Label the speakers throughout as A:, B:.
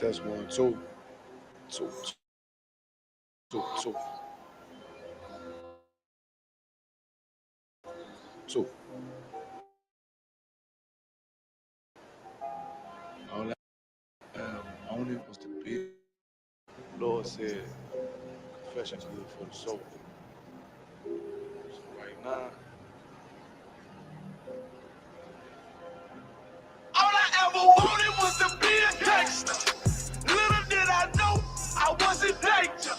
A: Test one, two, two, two, two, two. All I wanted was to be. Lord said, confession good for the soul. So right now,
B: all I ever wanted was to be a gangster. Little did I know I was in danger.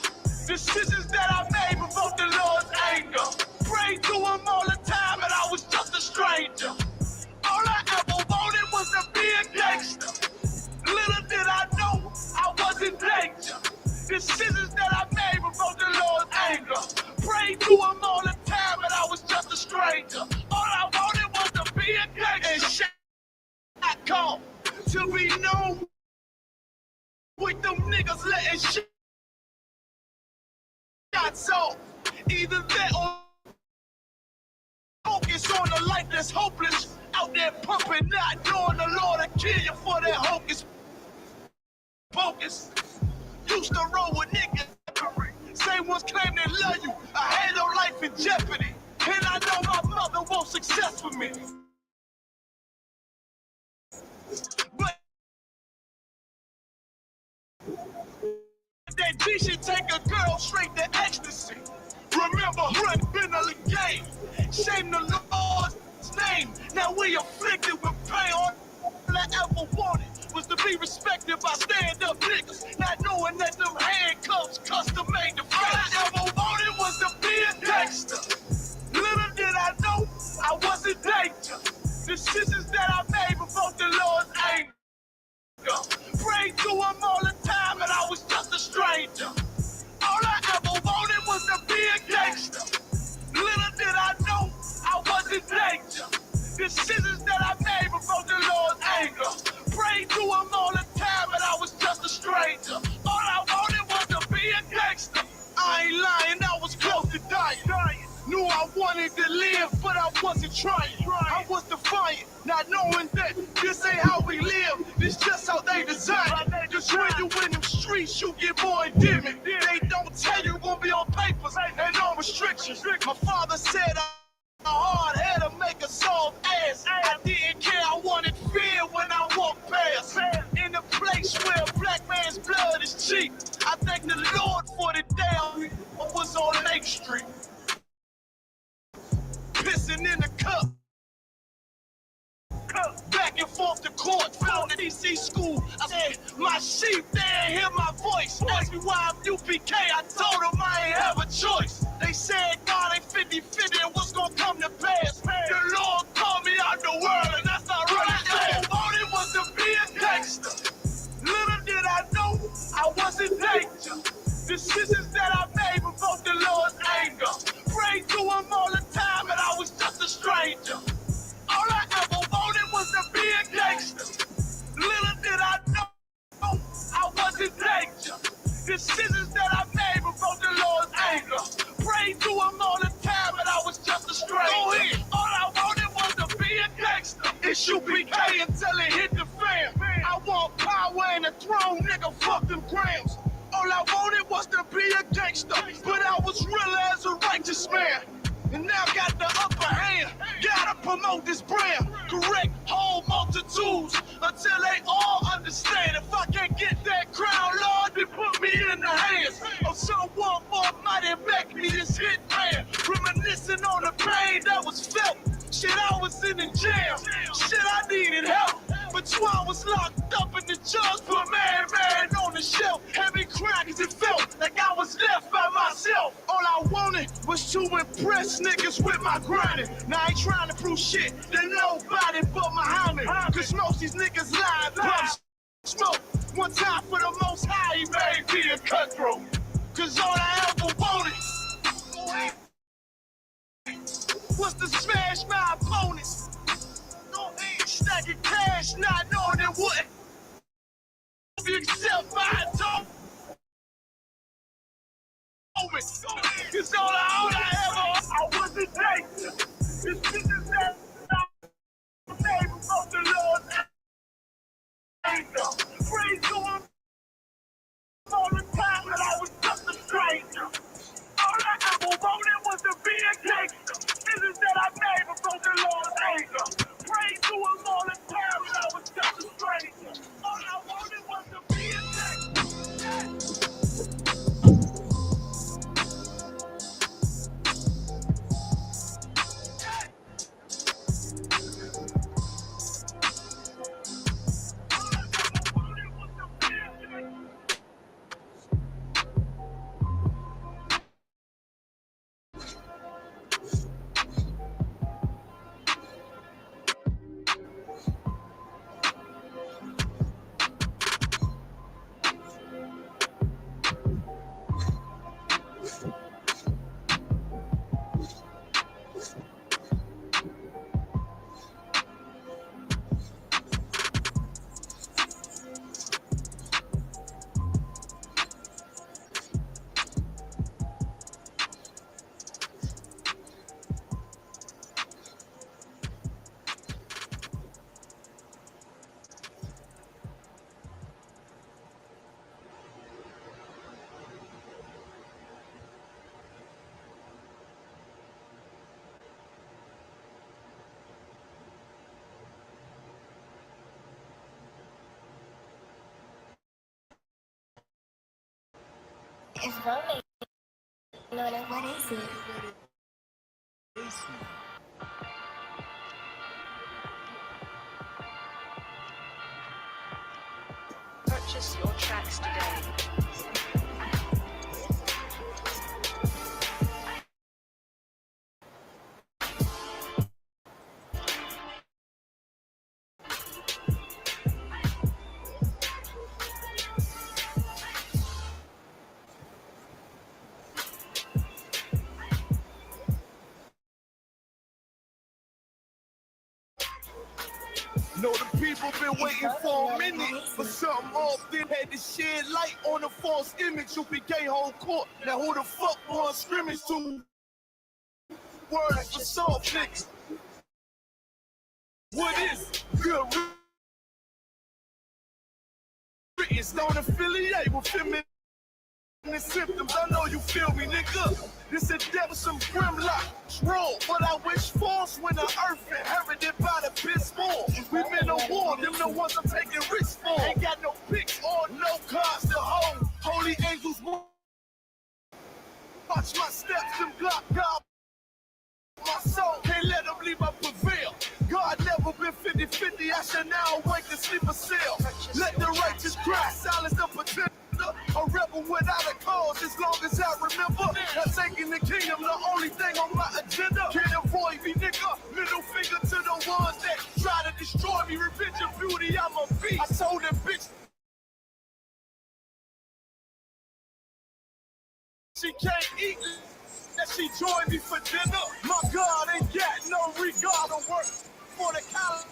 B: Decisions that I made provoked the Lord's anger. Prayed to him all the time and I was just a stranger. All I ever wanted was to be a gangster. Little did I know I was in danger. Decisions that I made provoked the Lord's anger. Prayed to him all the time and I was just a stranger. All I wanted was to be a gangster. I call to be known with them niggas letting shots off. Either that or focus on the life that's hopeless. Out there pumping, not knowing the Lord will kill you for that hocus pocus. Used to roll with niggas. Same ones claim they love you. I had no life in jeopardy. And I know my mother wants success for me. But that G should take a girl straight to ecstasy. Remember, run been a game. Shame the Lord's name. Now we afflicted with pain. All I ever wanted was to be respected by stand-up niggas. Not knowing that them handcuffs custom made the face. All I ever wanted was to be a gangster. Little did I know I was in danger. Decisions that I made provoked the Lord's anger. Prayed to him all the time and I was just a stranger. All I ever wanted was to be a gangster. Little did I know I was in danger. Decisions that I made provoked the Lord's anger. Prayed to him all the time and I was just a stranger. All I wanted was to be a gangster. I ain't lying, I was close to dying. Knew I wanted to live, but I wasn't trying. I was defiant, not knowing that this ain't how we live. This just how they design it. Cause when you in them streets, you get more endemic. They don't tell you gonna be on papers and no restrictions. My father said a hard head to make a soft ass. I didn't care, I wanted fear when I walked past. In a place where a black man's blood is cheap. I thank the Lord for the day I was on Lake Street. Pissing in the cup. Back and forth to court, found the DC school. I said, my sheep, they ain't hear my voice. Asked me why I'm UPK, I told them I ain't have a choice. They said God ain't 50-50 and what's gonna come to pass. The Lord called me out the world and that's not really fast. All it was to be a gangster. Little did I know I was in danger. Decisions that I made provoked the Lord's anger. Prayed to him all the time and I was just a stranger. All I ever wanted was to be a gangster. Little did I know I was in danger. Decisions that I made provoked the Lord's anger. Prayed to him all the time and I was just a stranger. Go ahead. All I wanted was to be a gangster. Isupk until it hit the fan. I want power and a throne, nigga, fuck them grams. All I wanted was to be a gangster, but I was real as a righteous man. And now got the upper hand, gotta promote this brand. Correct whole multitudes until they all understand. If I can't get that crown, Lord, then put me in the hands of someone more mighty make me this hit man. Reminiscing on the pain that was felt. Shit, I was in the jail. Shit, I needed help. But Twan was locked up in the judge put man on the shelf. Had me crying cause it felt like I was left by myself. All I wanted was to impress niggas with my grinding. Now I ain't trying to prove shit to nobody but Muhammad. Cause most these niggas lie, pump smoke. One time for the most high, he made me a cutthroat. Cause all I ever wanted was to smash my opponents. Stacking cash, not knowing it wouldn't accept my talk. Cause all I ever, I was a gangster. This is that I made from the Lord's anger. Praise to him. It's rolling. You know that what is it? Purchase your tracks today.
C: Know the people been waiting for a minute for something off. Then had to shed light on the false image. You became whole court. Now who the fuck won scrimmage to? Words for soft niggas. What is good? It's don't affiliate with feminine symptoms. I know you feel me, nigga. This a devil, some grimlock. Roll, but I wish force when the earth inherited by the piss more. We been a war, them the ones I'm taking risks for. Ain't got no picks or no cards to hold. Holy angels watch my steps, them block God. My soul can't let them leave my prevail. God never been 50-50. I shall now awake to sleep a cell. Let the righteous cry, silence the pretender. A rebel without a cause, as long as I remember. Not taking the kingdom, the only thing on my agenda. Can't avoid me, nigga. Middle finger to the ones that try to destroy me. Revenge of beauty, I'm a beast. I told that bitch she can't eat. That she joined me for dinner. My God ain't got no regard to work for the collar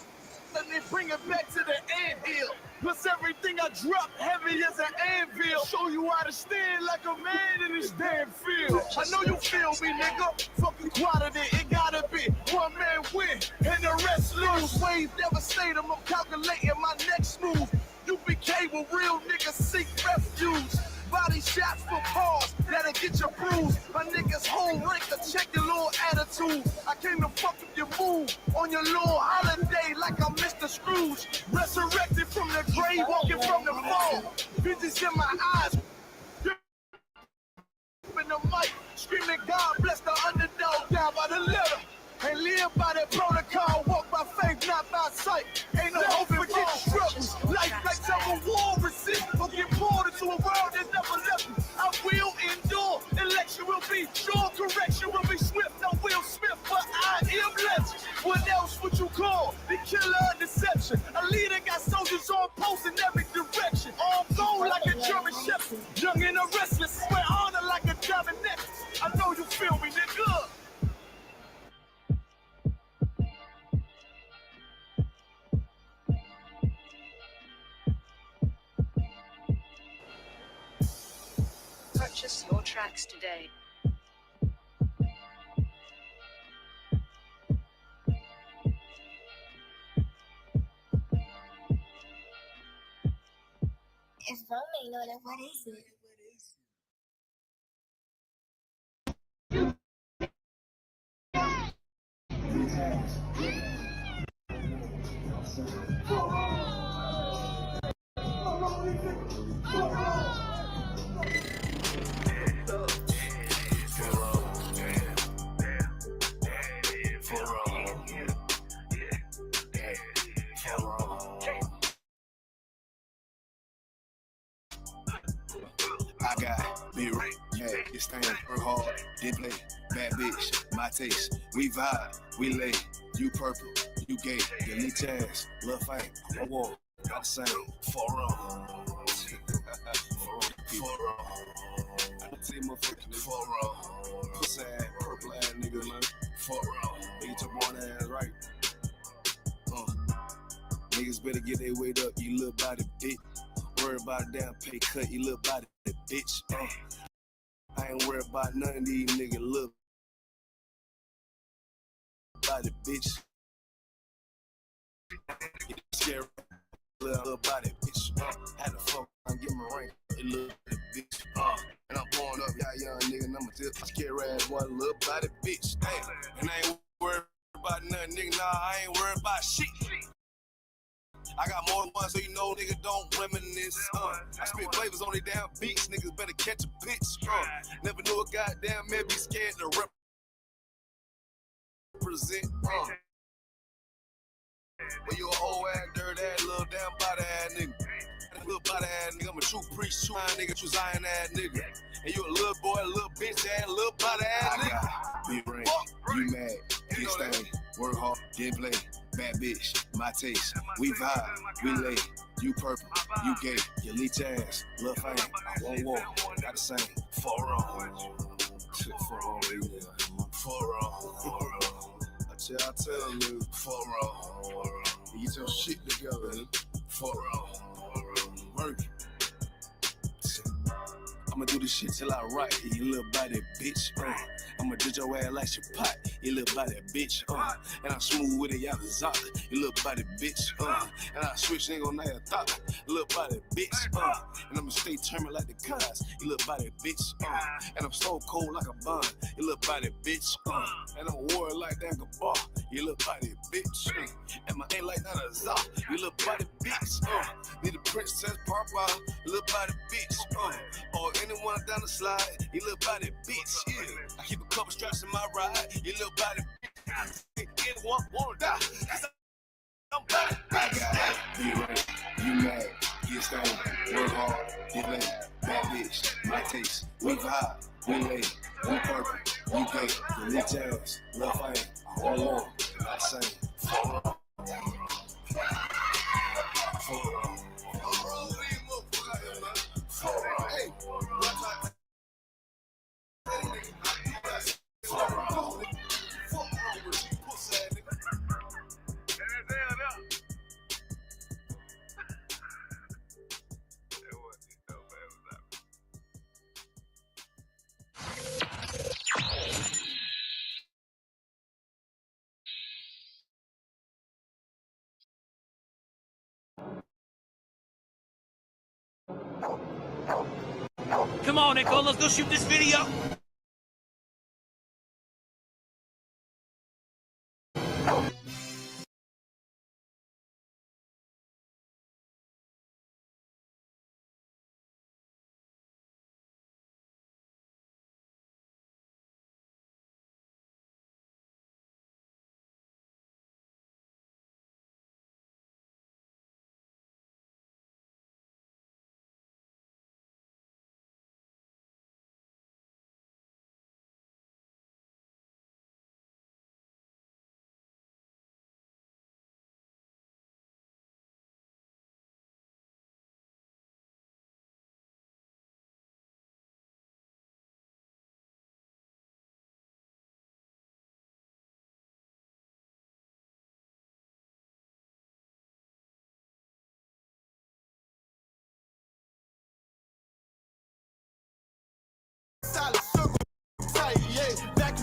C: and then bring it back to the anthill. Plus everything I drop heavy as an anvil. Show you how to stand like a man in this damn field. I know you feel me, nigga. Fucking quality, it gotta be one man win and the rest lose. Waves devastate them, I'm calculating my next move. You became a real nigga, seek refuge. Body shots for pause, that'll get you bruised. My niggas whole rank, check your little attitude. I came to fuck up your move on your little holiday like I'm Mr. Scrooge. Resurrected from the grave, walking from the fall. Visions in my eyes. In the mic, screaming God bless the underdog. Down by the letter, and live by that protocol. Walk by faith, not by sight. Ain't no hope for getting struggles. Life like some war resist or get pulled into a world that never left me. I will endure. Election will be sure, correction will be swift. No Will Smith, but I am legend. What else would you call the killer of deception? A leader got soldiers on post in every direction. All gold like a German shepherd. Young and a restless, wear honor like a diamond necklace. I know you feel me, nigga.
B: Purchase your tracks today. It's rolling, know that what is it?
D: I got big ring, yeah, this thing work hard, did play, bad bitch, my taste, we vibe, we lay, you purple, you gay, your little ass, little fight, I walk, got the same, for wrong, I tell you motherfucker, for wrong, pussy ass, purple ass nigga, man, for wrong, nigga your born ass right, niggas better get their weight up, you little body bitch. Worry about a damn pay cut, you little body bitch. I ain't worried about none of these niggas, little body bitch. Scared little body bitch. Had to fuck around, get my ring, a little bitch. And I'm pouring up, y'all young nigga, and I'm a tip. Scared ass one little body bitch. And I ain't worried about nothing, nigga. Nah, I ain't worried about shit. I got more than one, so you know nigga don't reminisce. I spit flavors on they damn beats, niggas better catch a pitch. Never knew a goddamn man be scared to represent. But you a whole ass, dirty ass, little damn body ass nigga. Little body ass nigga, I'm a true priest, true iron nigga, true Zion ass nigga. And you a little boy, a little bitch ass, little body ass nigga. Big brain, you mad, get stained, work hard, get play. Bad bitch, my taste. We vibe, we lay. You purple, you gay, you leech ass, lil' fame. I won't walk, not the same. For wrong. For wrong. I tell you, for wrong. Get your shit together, for wrong. Work. I'ma do this shit till I write, you little body bitch. I'ma ditch your ass like your pot, you little body bitch. And I'm smooth with it, y'all zop, you little body bitch. And I switch, ain't gon' know how to thought, you little body bitch. And I'ma stay turning like the cars, you little body bitch. And I'm so cold like a bomb, you little body bitch. And I'm war like that bar, you little body bitch. And my ain't like that a zop, you little body bitch. Need a princess papa, you little body bitch. Or anyone down the slide, you little body bitch. Yeah. I keep a couple straps in my ride, you little body bitch. Anyone wanna die, I'm body bitch. You right, you mad, get stoned, work hard, get laid. Bad bitch, my taste. We vibe, we lay, we purple, we gay, you leech ass, lil' fame. All on, not same.
B: Come on, Nico, let's go shoot this video.
C: Solid circle, tight, yeah, back.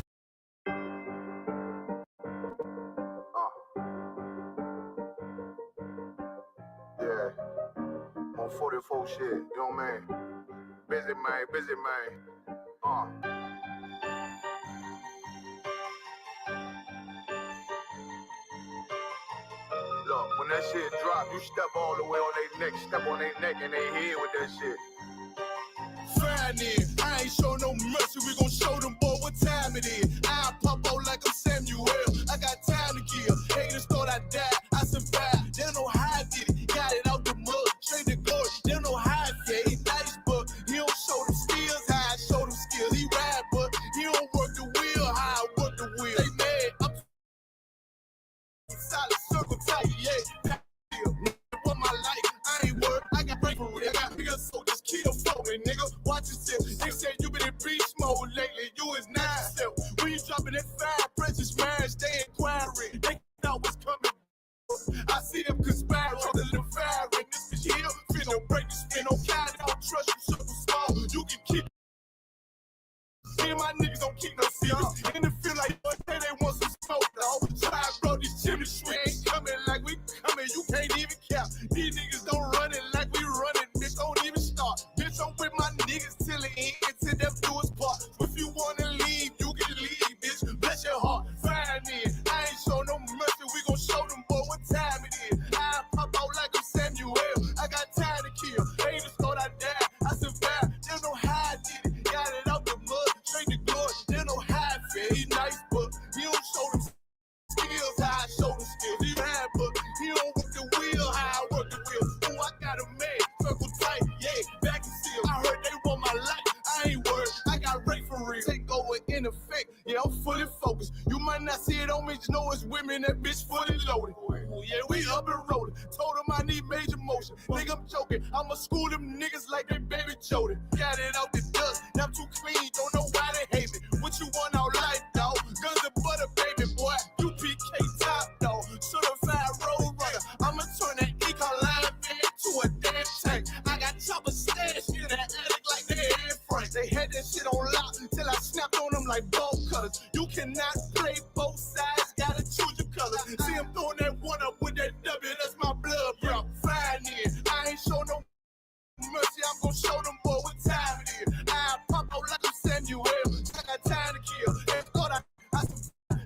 C: Yeah, on 44 shit, you know what I mean? Busy man. Look, when that shit drop, you step all the way on their neck, step on their neck and they head with that shit. Fine, I ain't show no mercy, we gon' show them boy what time it is. I pop out like I'm Samuel, I got time to kill. Haters thought I died, I survived. They don't know how I did it, got it out the mud, straight to glory. They don't know how I did it, nice, but he don't show them skills, how I show them skills. He ride, but he don't work the wheel, how I work the wheel. They mad, I'm solid circle tight, yeah. For my life, I ain't worried, I got break for real. I got bigger, so just keep them flowing, nigga. Watch yourself. They said you been in beast mode lately, you is not yourself. When you dropping that fire, precious marriage, they inquiring. They know what's coming. I see them conspiring, the little fire in this bitch here. Finna break the spin, no kind, I don't trust you, circle small. You can keep. Me and my niggas don't keep no secrets. And it feel like one day they want some smoke, dog. So I brought these chimney swings. Coming like we coming, you can't even count. These niggas don't run it like we running, bitch. Don't even start. Bitch, I'm with my niggas till the end, till them do us part. If you wanna leave, you can leave, bitch. Bless your heart, fine in. I ain't show no mercy, we gon' show them boy what time it is. I pop out like He don't work the wheel, how I work the wheel. Ooh, I got a man, circle tight, yeah, back and seal. I heard they want my life, I ain't worried, I got rate for real. Take over in effect, yeah, I'm fully focused. You might not see it on me, you know it's women, that bitch fully loaded. Ooh, yeah, we up and rolling. Told him I need major motion. Nigga, I'm joking. I'ma school them niggas like they baby Jody. Got it out the dust, now I'm too clean, don't know why they hate me. What you want out life, dog? Guns and butter, baby boy. UPK top, dog. Certified road runner. I'ma turn that eco-line into a damn tank. I got chopper stashed in that attic like they had Frank. They had that shit on lock till I snapped on them like bolt cutters. You cannot play both sides, gotta choose your colors. See him throwing that one up with that W, that's my blood, bro. Fine in. I ain't show no mercy, I'm gonna show them boy what time it is. I pop out like a Samuel. I got time to kill. And thought I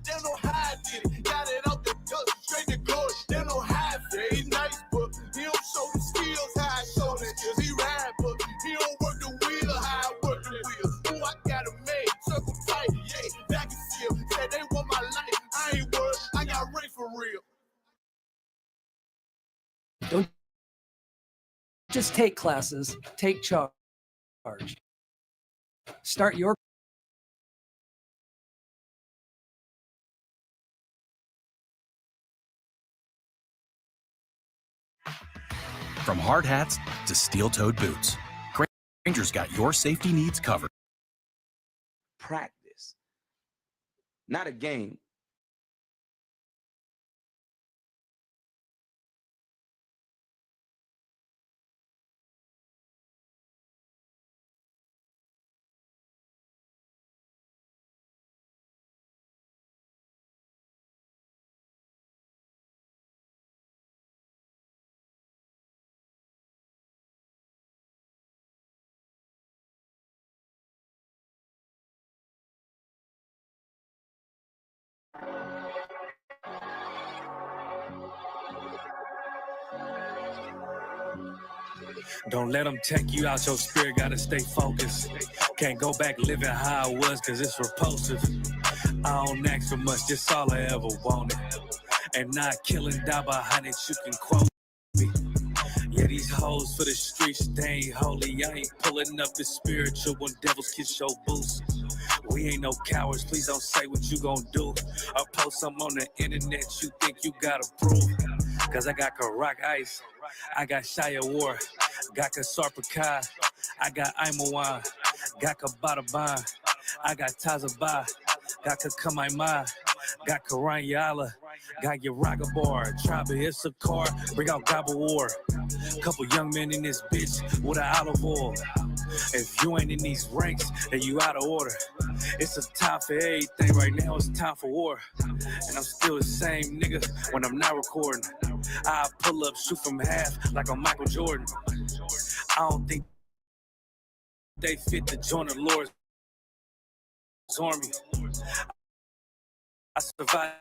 C: they don't know how I did it. Got it out the dust, straight to glory. They don't know how I feel. He's nice, but he don't show the skills how I show the skills. He ride, but he don't work the wheel how I work the wheel. Ooh, I got a man, circle tight, yeah, back and seal. Said they want my life, I ain't worried, I got Ray for real.
E: Don't just take classes, take charge. Start your
B: From hard hats to steel-toed boots, Granger's got your safety needs covered.
F: Practice, not a game.
G: Don't let them take you out your spirit, gotta stay focused. Can't go back living how I was, cause it's repulsive. I don't ask for much, that's all I ever wanted. And not killing, die behind it, you can quote me. Yeah, these hoes for the streets, they ain't holy. I ain't pulling up the spiritual when devils kiss your boots. We ain't no cowards, please don't say what you gon' do. Or post something on the internet you think you gotta prove. Cause I got Karak Ice, I got Shia War, got Kasarpakai, I got Imawan, got Kabataban, I got Tazaba, got Kakamaima, got Karanyala, got Yaragabar, Tribe of Isupk, bring out Gobble War. Couple young men in this bitch with an olive oil. If you ain't in these ranks, then you out of order. It's a time for everything right now, it's time for war. And I'm still the same nigga when I'm not recording. I pull up, shoot from half like I'm Michael Jordan. I don't think they fit to join the Lord's army. I survived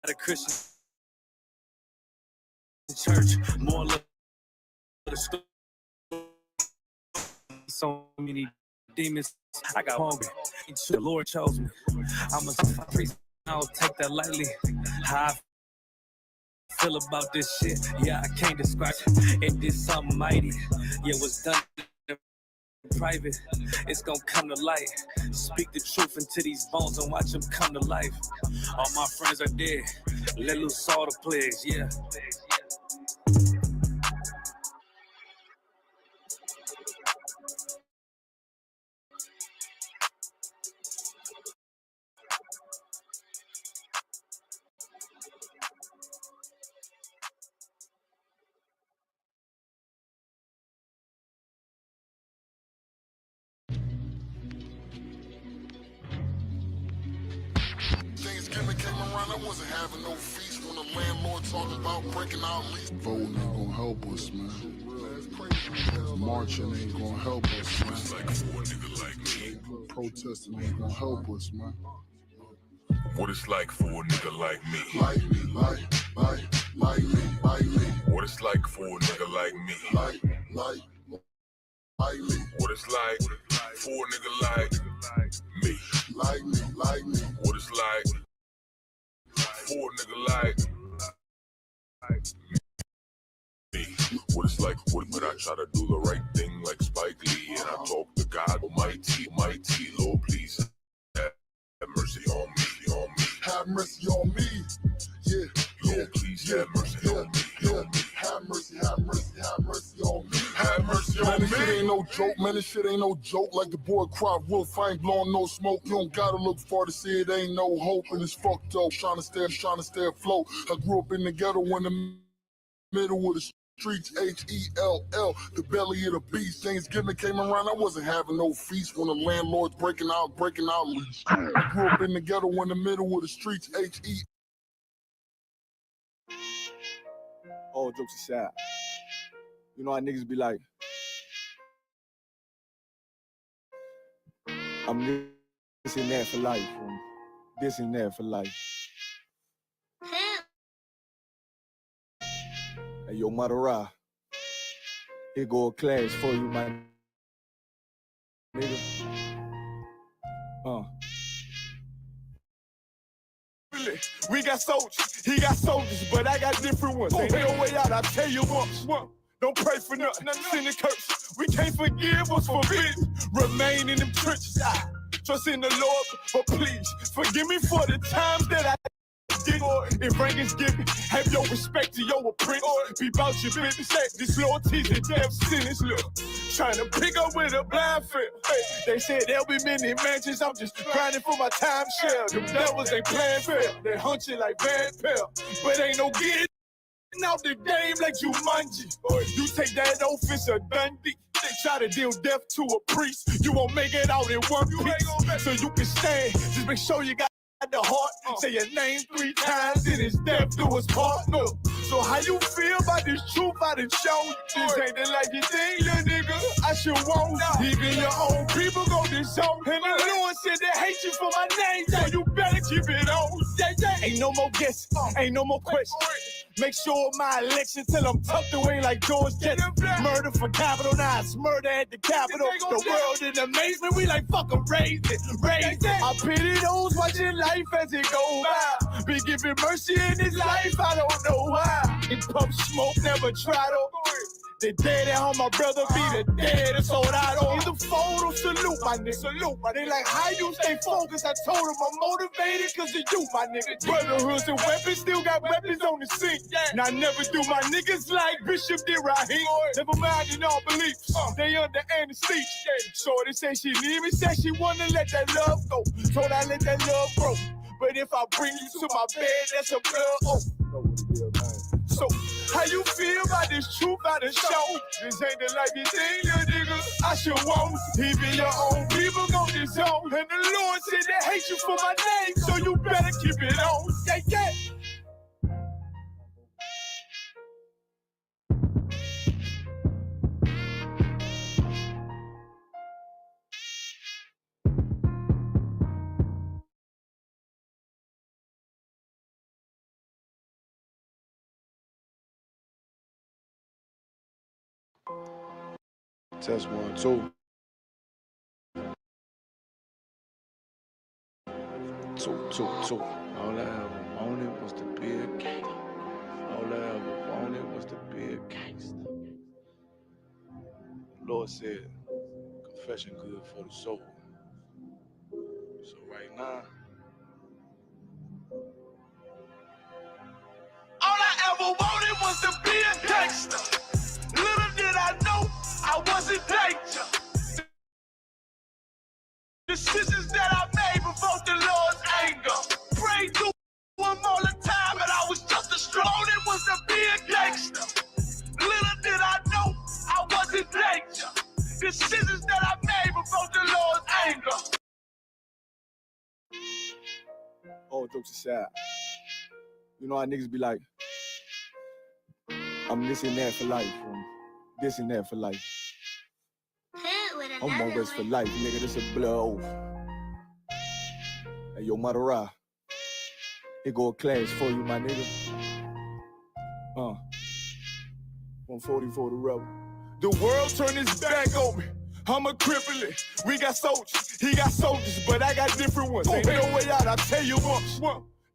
G: at a Christian church, more of the story. So many demons, I got hungry. The Lord chose me. I'm a priest, I don't take that lightly. How I feel about this shit, yeah, I can't describe it. It did something mighty, yeah, what's done in private, it's gonna come to light. Speak the truth into these bones and watch them come to life. All my friends are dead, let loose all the plagues, yeah.
H: Thanksgiving came around, I wasn't having no feast when the landlord talked about breaking our lease.
I: Voting ain't gonna help us, man. Marching ain't gonna help us, man.
H: Like for a nigga like me.
I: Protesting ain't gonna help us, man.
H: What it's like for a nigga like me.
I: Like me, like me.
H: What it's like for a nigga like me.
I: Like me.
H: What it's like for a nigga like me.
I: Like me.
H: What it's like for a nigga like me. What it's like, but I try to do the right thing like Spike Lee. And I talk to God Almighty, Lord, please have mercy on me,
I: Have mercy on me. Yeah,
H: Lord, please have mercy on me,
I: Have mercy, have mercy, have mercy on me.
H: have mercy
I: Man,
H: on
I: this shit
H: me.
I: ain't no joke, man. This shit ain't no joke. Like the boy Cry Wolf, I ain't blowing no smoke. You don't gotta look far to see it ain't no hope. And it's fucked up, trying to stay afloat. I grew up in the ghetto in the middle of the streets, H-E-L-L, the belly of the beast. Thanksgiving came around, I wasn't having no feast when the landlord's breaking out lease. I grew up in the ghetto in the middle of the streets, H-E.
C: All jokes aside, you know how niggas be like, I'm this and that for life, and this and that for life. Hey, yo, Madara, here go a class for you, my nigga. We got soldiers, he got soldiers, but I got different ones. Ain't no way out, I tell you once. Don't pray for nothing, sin and curse. We can't forgive what's forbidden. Remain in them trenches. Trust in the Lord, but please forgive me for the times that I did. If rank is given, have your respect to your apprentice. Be about your business. This loyalty's a death sentence. Look, trying to pick up with a blind fail. They said there'll be many mansions. I'm just grinding for my time share. Them devils ain't playing fair. They hunt you like bad pal, but ain't no getting out the game like you Jumanji. You take that oath, it's a Dundee. They try to deal death to a priest. You won't make it out in one piece. So you can stand. Just make sure you got the heart. Say your name 3 times and it's death do us part. No. So how you feel about this truth I done shown? This ain't the like you think, little nigga. I should want. Even your own people go disown. And the Lord said they hate you for my name, so you better keep it on. Ain't no more guessing, ain't no more questions. Make sure my election till I'm tucked away like George Jetson. Murder for capital, now it's murder at the Capitol. The world in amazement, we like fuck 'em, raise it. I pity those watching life as it go by. Be giving mercy in this life, I don't know why. In pump smoke, never try to. The dead at home, my brother be the dead, it's all I don't. The photo, salute my nigga. They like, how you stay focused? I told them I'm motivated cause of you, my nigga. Brotherhoods and weapons, still got weapons on the scene. Now I never do my niggas like Bishop did Raheem. Never mind in all beliefs, they under anesthesia. Shorty say she leaving, said she wanna let that love go. Told I let that love grow. But if I bring you to my bed, that's a blood oath. So, how you feel about this truth I done shown? This ain't the like you think, little nigga. I should want. Even your own people gon' disown. And the Lord said they hate you for my name, so you better keep it on. Yeah.
A: Test 1, 2. 2. All I ever wanted was the big gangster. All I ever wanted was the big gangster. Lord said, confession good for the soul. So right now,
B: All I ever wanted was to be a gangster. Little did I know I was in danger. Decisions that I made provoked the Lord's anger. Prayed to him all the time, and I was just as strong. It was to be a gangster. Little did I know I was in danger. Decisions that I made provoked the Lord's anger.
C: All jokes aside, you know how niggas be like, I'm this and that for life, and this and that for life. I'm always for life, nigga, this a blood oath. Hey, yo, Madara, here go a class for you, my nigga. 140 for the rebel. The world turned its back on me. I'm a cripple. We got soldiers, he got soldiers, but I got different ones. Ain't no way out, I tell you once.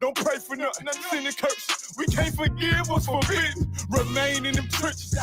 C: Don't pray for nothing, sin and curse. We can't forgive what's forbidden. Remain in them churches.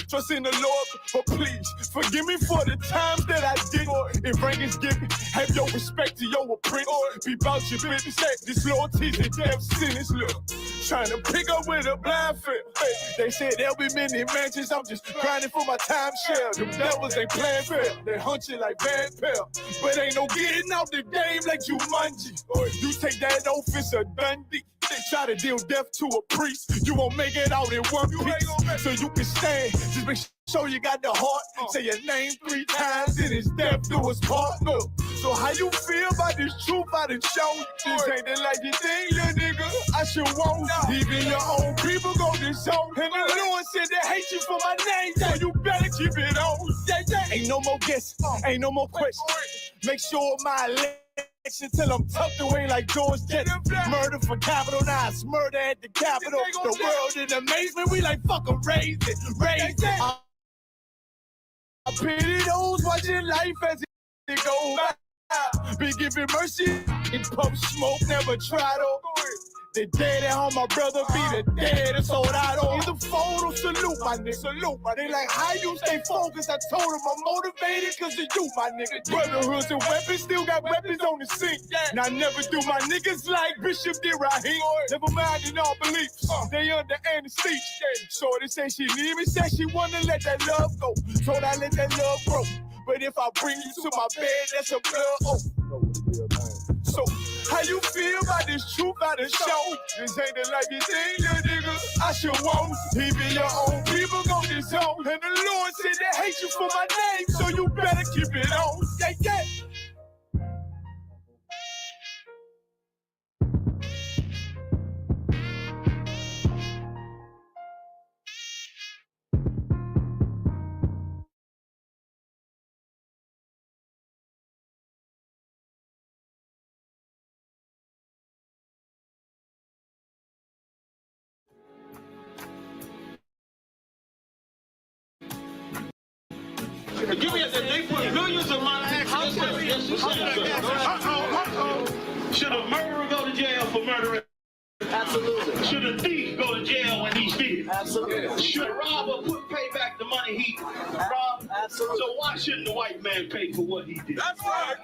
C: Trust in the Lord, but please forgive me for the times that I did. If rank is given, have your respect to your apprentice. Be about your business. This loyalty's a death sentence. Look, trying to pick up with a blind fail. Hey, they said there'll be many mansions. I'm just grinding for my time share. Them devils ain't playing fair. They hunt you like bad pal. But ain't no getting out the game like Jumanji. You take that oath, it's a Dundee. They try to deal death to a priest. You won't make it out in one piece. So you can stand. Just make sure you got the heart. Say your name 3 times, and it's death do us part. Look. So how you feel about this truth I done shown you? This ain't the like you think, little nigga. I should want even your own people go this zone. And the Lord said they hate you for my name, so you better keep it on. Ain't no more guessing, ain't no more questions. Make sure my election till I'm tucked away like George Jetson. Murder for capital, now it's murder at the Capitol. The world in amazement, we like fuck 'em, raise it, raise it. I pity those watching life as it goes by. Be giving mercy in pump smoke, never try to. The dead at home, my brother be the dead and sold out on. In the photo, salute my nigga, salute my nigga. They like, how you stay focused? I told them I'm motivated cause of you, my nigga. Brotherhoods and weapons, still got weapons on the scene. Now never do my niggas like Bishop did Raheem. Never mind in all beliefs, they under anesthesia. Shorty say she need me, said she wanna let that love go. Told I let that love grow. But if I bring you to my bed, that's a blood oath. So, how you feel about this truth I done shown? This ain't the like you think, little nigga. I should want even your own people go this zone. And the Lord said they hate you for my name, so you better keep it on. Yeah, yeah.
B: Give me they put millions of my actions. Should a murderer go to jail for murdering? Absolutely. Should a thief go to jail when he steals? Absolutely. Should a robber pay back the money he robbed? Absolutely. So why shouldn't the white man pay for what he did? That's right.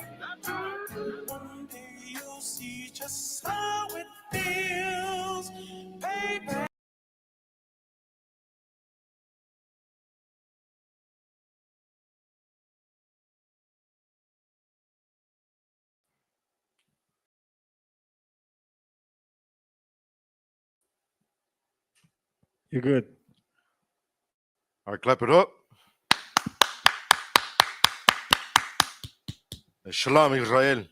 B: One day you'll see just how it feels, baby.
J: You're good.
K: All right, clap it up. Shalom Israel.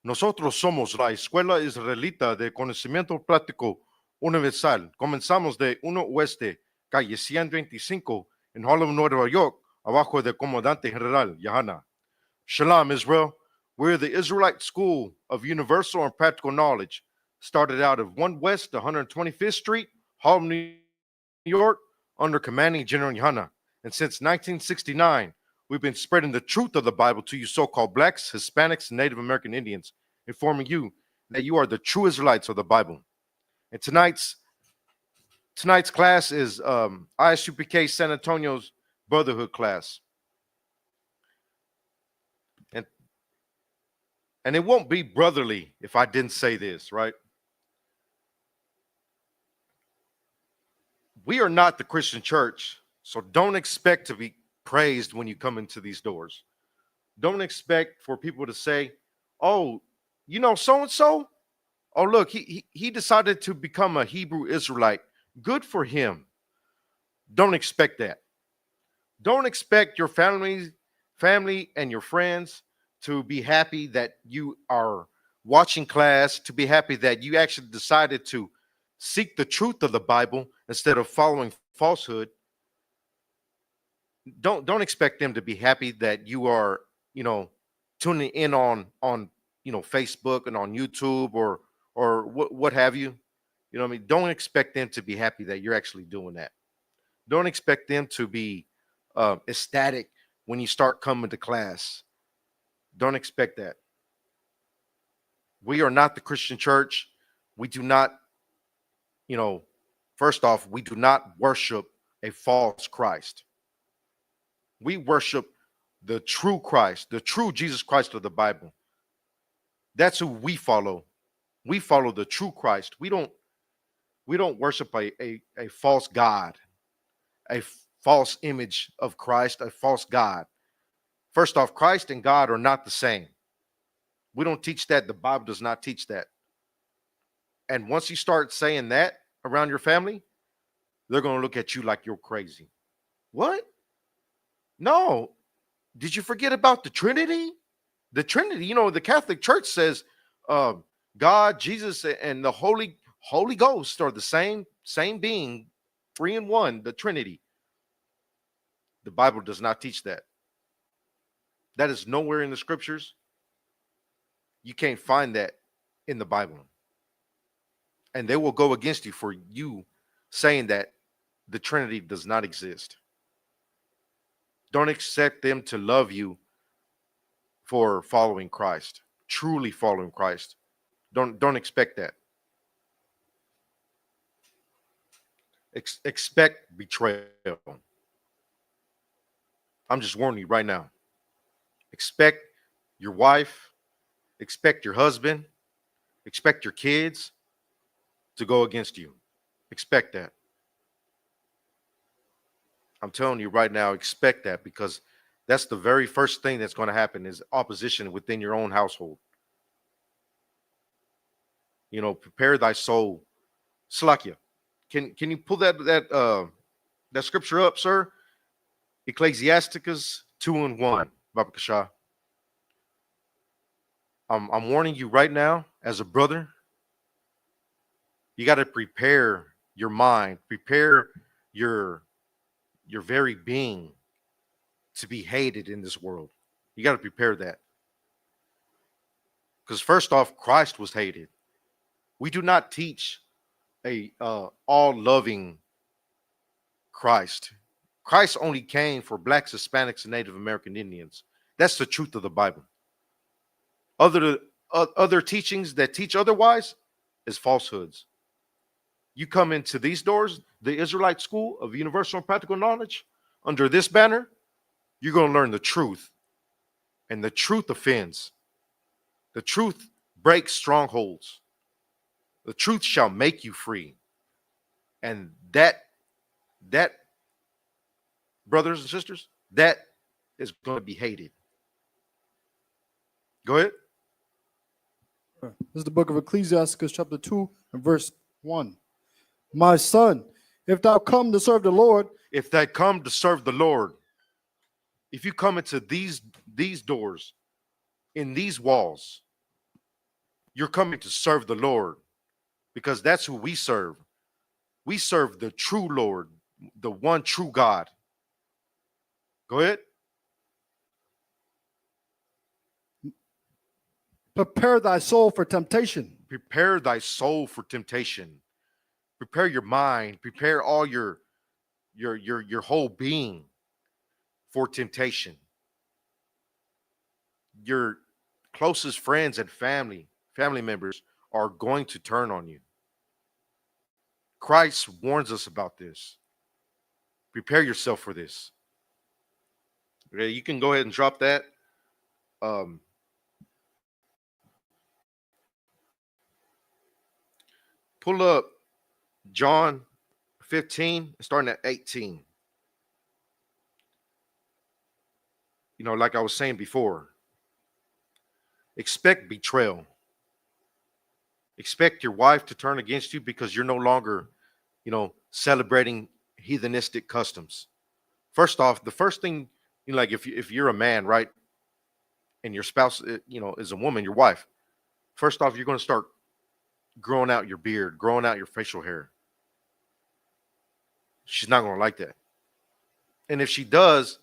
K: Nosotros somos la Escuela Israelita de Conocimiento Práctico Universal. Comenzamos de 1 Oeste, calle 125, en Harlem, Nueva York, abajo del Comandante General Yahana. Shalom Israel. We're the Israelite School of Universal and Practical Knowledge. Started out of 1 West, 125th Street, Harlem, New York, under commanding General Yahana. And since 1969, we've been spreading the truth of the Bible to you so-called blacks, Hispanics, and Native American Indians, informing you that you are the true Israelites of the Bible. And tonight's class is Isupk San Antonio's Brotherhood class. And it won't be brotherly if I didn't say this, right? We are not the Christian church, so don't expect to be praised when you come into these doors. Don't expect for people to say, oh, you know, so-and-so, oh, look, he decided to become a Hebrew Israelite. Good for him. Don't expect that. Don't expect your family and your friends to be happy that you are watching class, to be happy that you actually decided to seek the truth of the Bible instead of following falsehood. Don't expect them to be happy that you are, you know, tuning in on you know, Facebook and on YouTube or what have you. You know what I mean? Don't expect them to be happy that you're actually doing that. Don't expect them to be ecstatic when you start coming to class. Don't expect that. We are not the Christian church. We do not, first off, we do not worship a false Christ. We worship the true Christ, the true Jesus Christ of the Bible. That's who we follow. We follow the true Christ. We don't worship a false God, a false image of Christ, a false God. First off, Christ and God are not the same. We don't teach that. The Bible does not teach that. And once you start saying that around your family, they're going to look at you like you're crazy. What? No. Did you forget about the Trinity? The Trinity, the Catholic Church says God, Jesus, and the Holy Ghost are the same being, 3 in 1, the Trinity. The Bible does not teach that. That is nowhere in the scriptures. You can't find that in the Bible. And they will go against you for you saying that the Trinity does not exist. Don't expect them to love you for following Christ, truly following Christ. Don't expect that. Expect betrayal. I'm just warning you right now. Expect your wife, expect your husband, expect your kids to go against you. Expect that. I'm telling you right now, expect that, because that's the very first thing that's going to happen is opposition within your own household. Prepare thy soul. Slakia, can you pull that scripture up, sir? Ecclesiasticus 2:1. Baba Kasha. I'm warning you right now, as a brother, you got to prepare your mind, prepare your very being to be hated in this world. You got to prepare that. Because first off, Christ was hated. We do not teach a all-loving Christ. Christ only came for blacks, Hispanics, and Native American Indians. That's the truth of the Bible. Other teachings that teach otherwise is falsehoods. You come into these doors, the Israelite School of Universal and Practical Knowledge, under this banner, you're going to learn the truth. And the truth offends. The truth breaks strongholds. The truth shall make you free. And that, brothers and sisters, that is going to be hated. Go ahead.
C: This is the book of Ecclesiasticus, chapter 2, and verse 1. My son, if thou come to serve the Lord,
K: if you come into these doors, in these walls, you're coming to serve the Lord, because that's who we serve. We serve the true Lord, the one true God. Go ahead.
C: prepare thy soul for temptation.
K: Prepare thy soul for temptation. Prepare your mind. Prepare all your whole being for temptation. Your closest friends and family members are going to turn on you. Christ warns us about this. Prepare yourself for this. Okay, you can go ahead and drop that. Pull up John 15, starting at 18. Like I was saying before, expect betrayal. Expect your wife to turn against you because you're no longer, celebrating heathenistic customs. First off, the first thing, like if you're a man, right, and your spouse, is a woman, your wife, first off, you're going to start growing out your beard, growing out your facial hair. She's not going to like that. And if she does,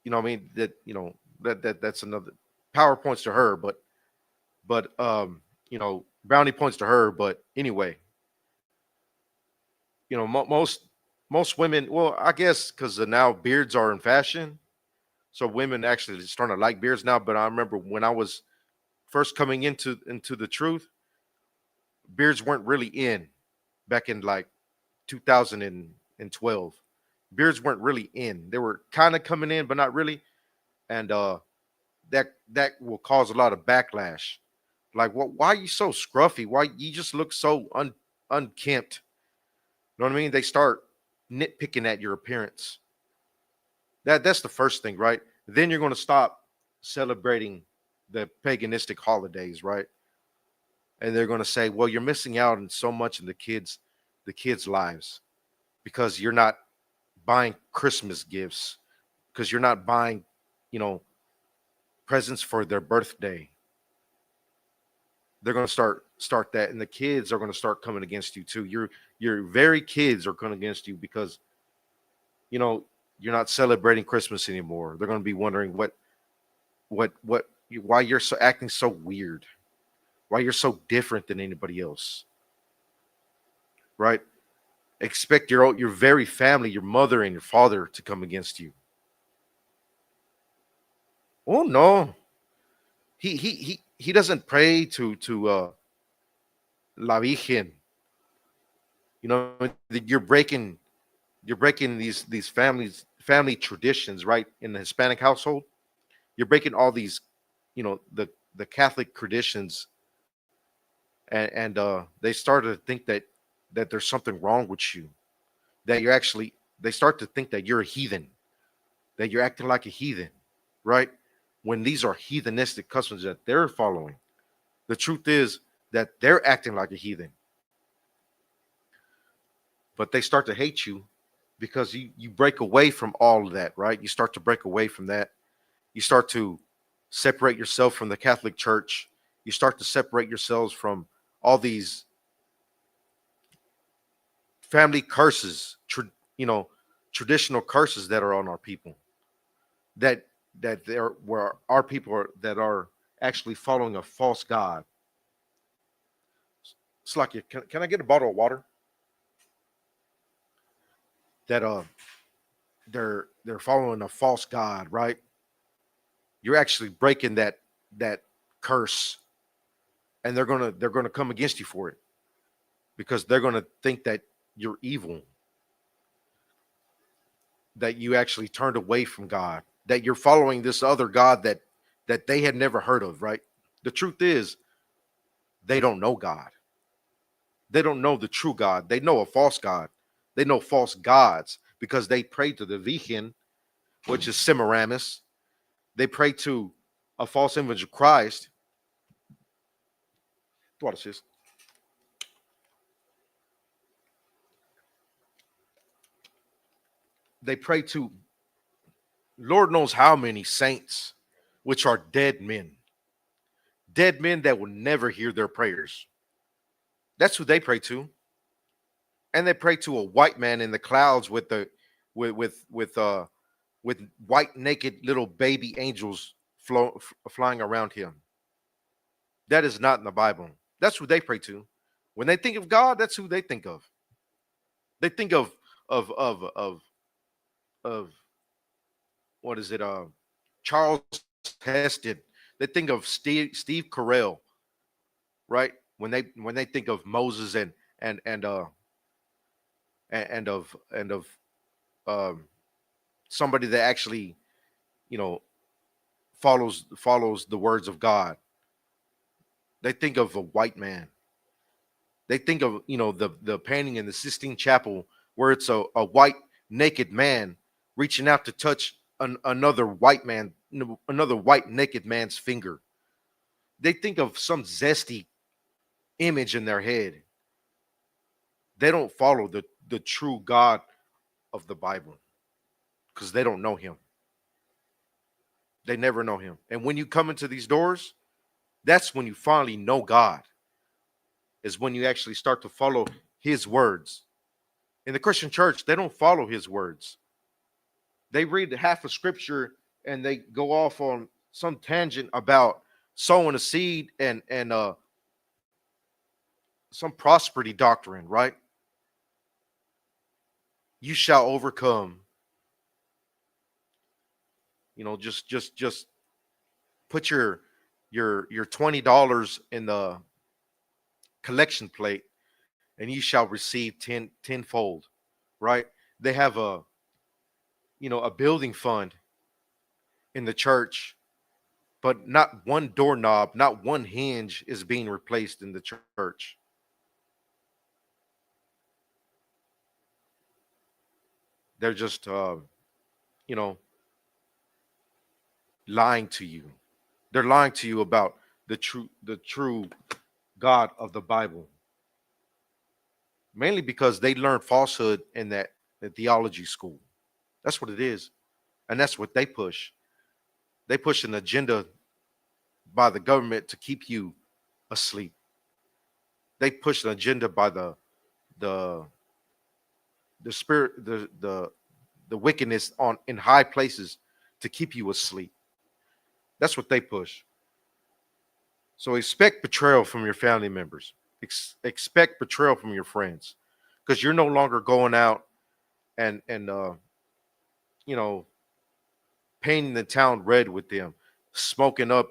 K: that's another PowerPoints to her, but brownie points to her. But anyway, most women, well, I guess because now beards are in fashion, so women actually starting to like beards now. But I remember when I was first coming into the truth, beards weren't really in back in like 2012. Beards weren't really in. They were kind of coming in, but not really. And that will cause a lot of backlash. Like, what? Why are you so scruffy? Why you just look so unkempt? You know what I mean? They start nitpicking at your appearance. That's the first thing, right? Then you're going to stop celebrating the paganistic holidays, right? And they're going to say, "Well, you're missing out on so much in the kids' lives because you're not buying Christmas gifts, because you're not buying, you know, presents for their birthday." They're going to start that, and the kids are going to start coming against you too. Your very kids are coming against you because you know you're not celebrating Christmas anymore. They're going to be wondering why you're so acting so weird, why you're so different than anybody else, right? Expect your very family, your mother and your father, to come against you. Oh no, he doesn't pray to La Virgen. You know, you're breaking these family traditions, right? In the Hispanic household, you're breaking all these, the Catholic traditions, and they started to think that there's something wrong with you, that you're actually they start to think that you're a heathen, that you're acting like a heathen, right? When these are heathenistic customs that they're following, the truth is that they're acting like a heathen, but they start to hate you because you break away from all of that, right? You start to break away from that. You start to separate yourself from the Catholic Church. You start to separate yourselves from all these family curses, traditional curses that are on our people. That there were our people that are actually following a false god. It's like, can I get a bottle of water? That they're following a false god, right? You're actually breaking that curse, and they're gonna come against you for it because they're gonna think that you're evil, that you actually turned away from God, that you're following this other God that they had never heard of, right? The truth is, they don't know God. They don't know the true God. They know a false God. They know false gods because they pray to the Virgin, which is Semiramis. They pray to a false image of Christ. What is this? They pray to Lord knows how many saints, which are dead men that will never hear their prayers. That's who they pray to, and they pray to a white man in the clouds with the with white naked little baby angels flying around him. That is not in the Bible. That's who they pray to. When they think of God, that's who they think of. They think of of of of what is it? Charles Heston. They think of Steve Carell, right? When they think of Moses and of um, somebody that actually you know follows the words of God, they think of a white man. They think of the painting in the Sistine Chapel where it's a white naked man reaching out to touch another white naked man's finger. They think of some zesty image in their head. They don't follow the true God of the Bible because they don't know him. They never know him. And when you come into these doors, that's when you finally know God, is when you actually start to follow his words. In the Christian church, they don't follow his words. They read half of scripture and they go off on some tangent about sowing a seed and some prosperity doctrine, right? You shall overcome. Just put your $20 in the collection plate, and ye shall receive tenfold. Right? They have a building fund in the church, but not one doorknob, not one hinge is being replaced in the church. They're just you know lying to you. They're lying to you about the true God of the Bible, mainly because they learned falsehood in that theology school. That's what it is, and that's what they push. They push an agenda by the government to keep you asleep. They push an agenda by the the spirit the wickedness on in high places to keep you asleep. That's what they push. So expect betrayal from your family members. Expect betrayal from your friends, because you're no longer going out and you know painting the town red with them, smoking up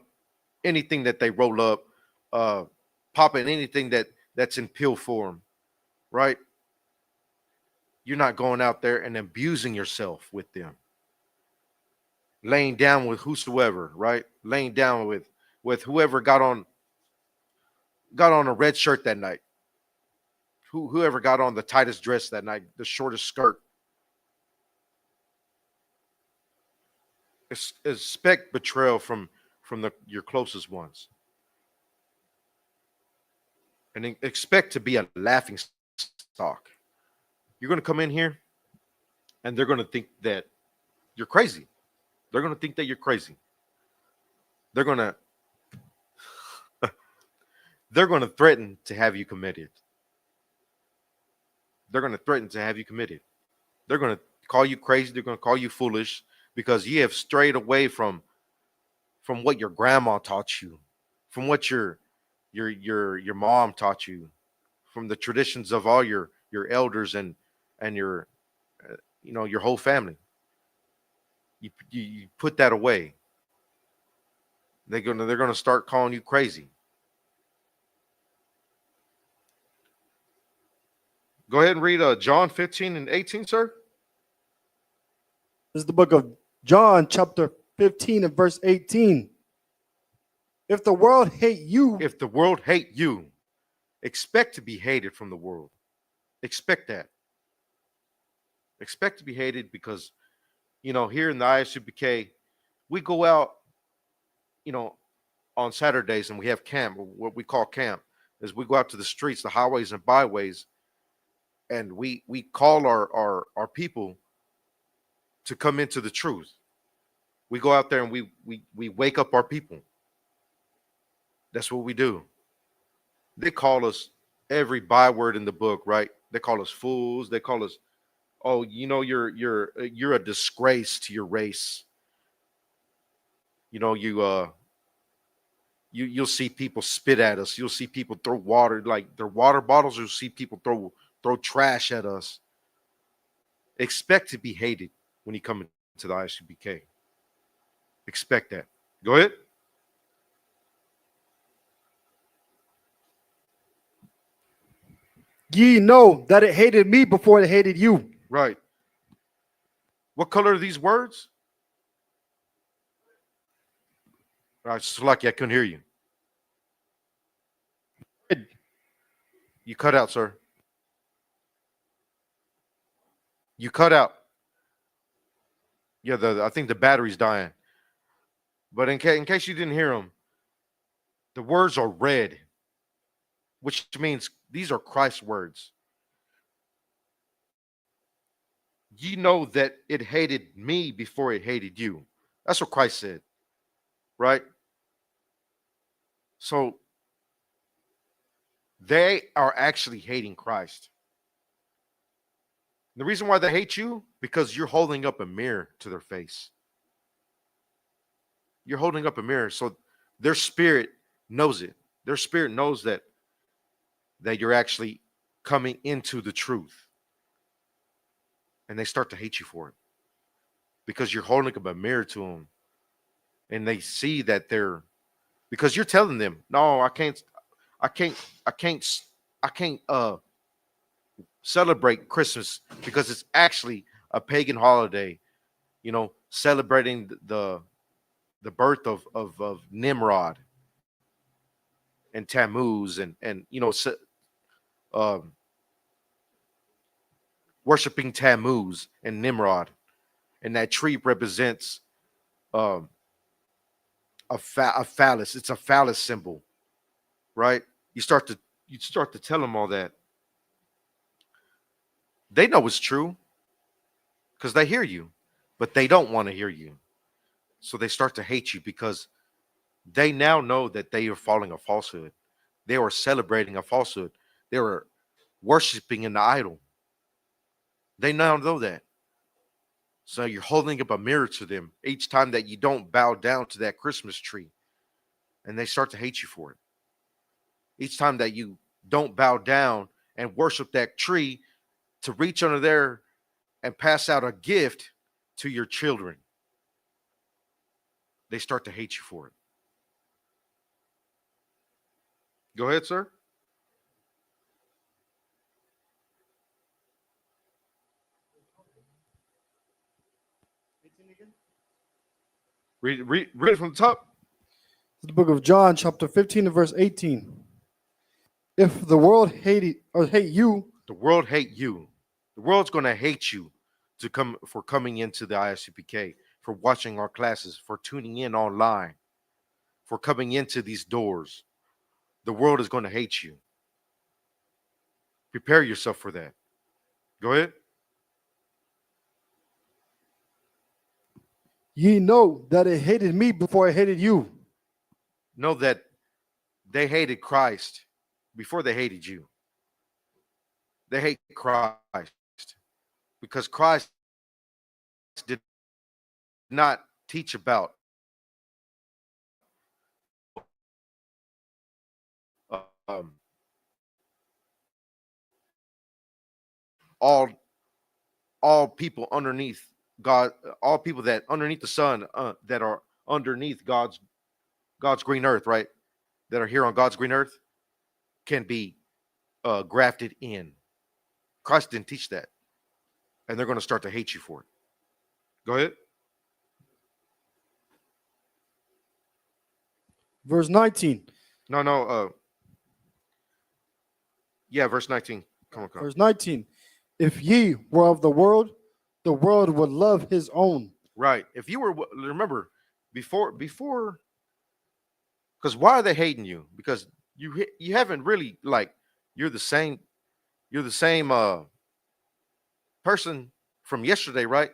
K: anything that they roll up, uh, popping anything that's in pill form, right? You're not going out there and abusing yourself with them, laying down with whosoever, right? Laying down with whoever got on a red shirt that night, whoever got on the tightest dress that night, the shortest skirt. Expect betrayal from your closest ones, and expect to be a laughing stock. You're going to come in here, and they're going to think that you're crazy. They're going to think that you're crazy. They're going to they're going to threaten to have you committed. They're going to threaten to have you committed. They're going to call you crazy. They're going to call you foolish because you have strayed away from what your grandma taught you, from what your mom taught you, from the traditions of all your elders and your your whole family. You put that away. They're gonna start calling you crazy. Go ahead and read John 15 and 18, sir.
C: This is the book of John, chapter 15 and verse 18. If the world hate you,
K: Expect to be hated from the world. Expect that. Expect to be hated because, here in the Isupk, we go out, you know, on Saturdays and we have camp, or what we call camp, is we go out to the streets, the highways and byways, and we call our people to come into the truth. We go out there and we wake up our people. That's what we do. They call us every byword in the book, right? They call us fools. They call us, oh, you're a disgrace to your race. You'll see people spit at us. You'll see people throw water, like their water bottles. You'll see people throw trash at us. Expect to be hated when you come into the ISUBK. Expect that. Go ahead.
C: ye know that it hated me before it hated you.
K: Right. What color are these words? All right, it's lucky I couldn't hear you. You cut out, sir. You cut out. Yeah, I think the battery's dying. But in case you didn't hear them, the words are red, which means these are Christ's words. Ye know that it hated me before it hated you. That's what Christ said, right? So they are actually hating Christ. The reason why they hate you, because you're holding up a mirror to their face. You're holding up a mirror, so their spirit knows it. Their spirit knows that you're actually coming into the truth. And they start to hate you for it. Because you're holding up a mirror to them. And they see that because you're telling them, no, I I can't I can't I can't celebrate Christmas because it's actually a pagan holiday, celebrating the birth of Nimrod and Tammuz and um, worshiping Tammuz and Nimrod, and that tree represents um, a phallus. It's a phallus symbol, right? You start to tell them all that. They know it's true because they hear you, but they don't want to hear you. So they start to hate you because they now know that they are following a falsehood. They are celebrating a falsehood. They are worshiping an idol. They now know that. So you're holding up a mirror to them each time that you don't bow down to that Christmas tree, and they start to hate you for it. Each time that you don't bow down and worship that tree to reach under there and pass out a gift to your children, they start to hate you for it. Go ahead, sir. Read it from the top.
J: The book of John, chapter 15 and verse 18. If the world hate you,
K: The world hate you. The world's going to hate you for coming into the ISUPK, for watching our classes, for tuning in online, for coming into these doors. The world is going to hate you. Prepare yourself for that. Go ahead.
J: ye know that it hated me before it hated you.
K: Know that they hated Christ before they hated you. They hate Christ because Christ did not teach about um, all all people underneath God, all people that underneath the sun, that are underneath God's green earth, right? That are here on God's green earth can be grafted in. Christ didn't teach that, and they're going to start to hate you for it. Go ahead.
J: Verse 19.
K: No. Yeah, verse 19. Come on.
J: Verse 19. If ye were of the world would love his own.
K: Right. If you were, remember, before, because why are they hating you? Because you haven't really, like, you're the same person from yesterday, right?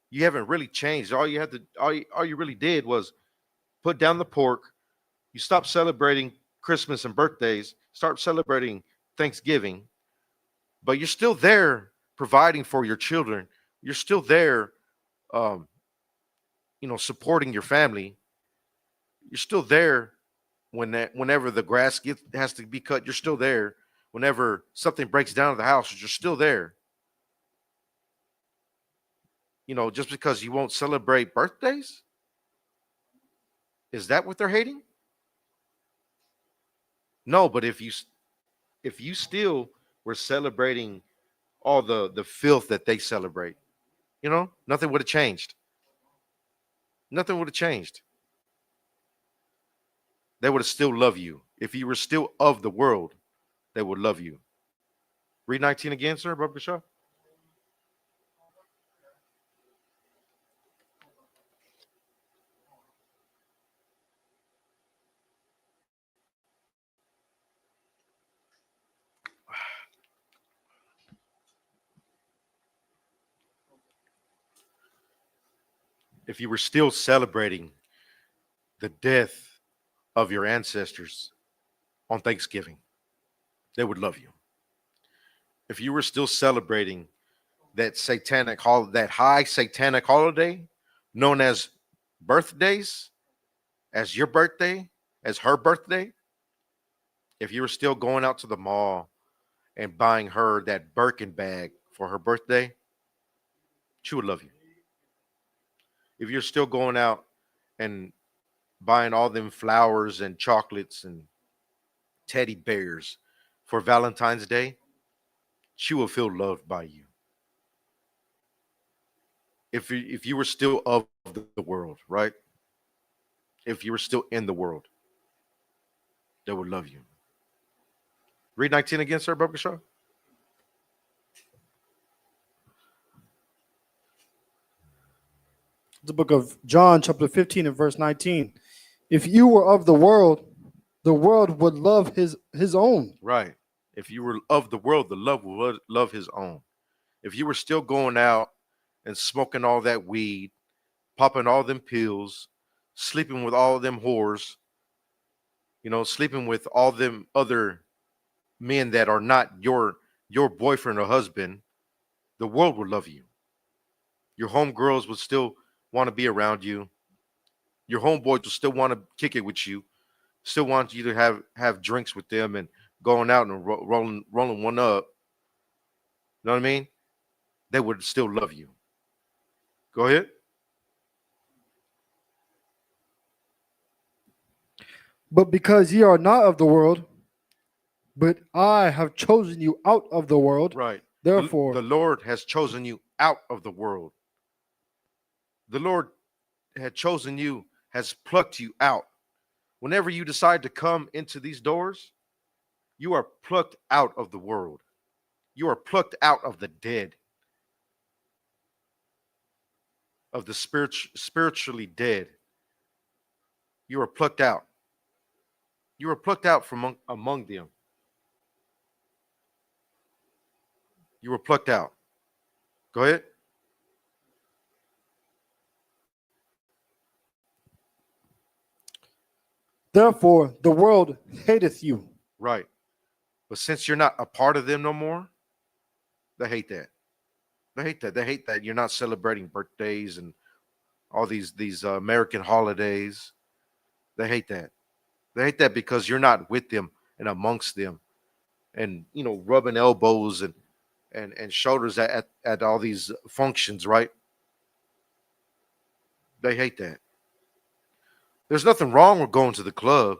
K: You haven't really changed. All you really did was put down the pork. You stopped celebrating Christmas and birthdays, start celebrating Thanksgiving, but you're still there providing for your children. You're still there, supporting your family. You're still there whenever the grass has to be cut. You're still there. Whenever something breaks down in the house, you're still there. Just because you won't celebrate birthdays, is that what they're hating? No, but if you still were celebrating all the filth that they celebrate, nothing would have changed. Nothing would have changed. They would have still loved you. If you were still of the world, they would love you. Read 19 again, sir, Baba Shah. If you were still celebrating the death of your ancestors on Thanksgiving, they would love you. If you were still celebrating that that high satanic holiday known as birthdays, as your birthday, as her birthday, if you were still going out to the mall and buying her that Birkin bag for her birthday, she would love you. If you're still going out and buying all them flowers and chocolates and teddy bears for Valentine's Day, she will feel loved by you. If you were still of the world, right? If you were still in the world, they would love you. Read 19 again, sir, Brother Shaw.
J: The book of John, chapter 15 and verse 19. If you were of the world would love his own.
K: Right. If you were of the world, the love would love his own. If you were still going out and smoking all that weed, popping all them pills, sleeping with all them whores, sleeping with all them other men that are not your boyfriend or husband, the world would love you. Your homegirls would still want to be around you. Your homeboys will still want to kick it with you. Still want you to have drinks with them and going out and rolling one up. You know what I mean? They would still love you. Go ahead.
J: But because ye are not of the world, but I have chosen you out of the world.
K: Right.
J: Therefore,
K: the Lord has chosen you out of the world. The Lord had chosen you, has plucked you out. Whenever you decide to come into these doors, you are plucked out of the world. You are plucked out of the dead, of the spiritually dead. You are plucked out. You are plucked out from among them. You were plucked out. Go ahead.
J: therefore the world hateth you.
K: Right. But since you're not a part of them no more, they hate that. They hate that. They hate that you're not celebrating birthdays and all these American holidays. They hate that. They hate that because you're not with them and amongst them, and rubbing elbows and shoulders at all these functions, right? They hate that. There's nothing wrong with going to the club,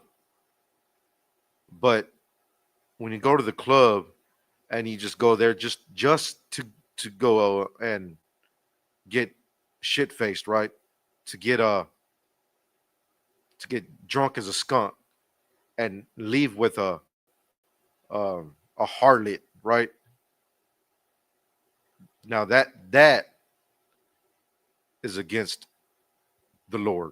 K: but when you go to the club and you just go there just to go and get shit faced, right? To get drunk as a skunk and leave with a harlot, right? Now that is against the Lord.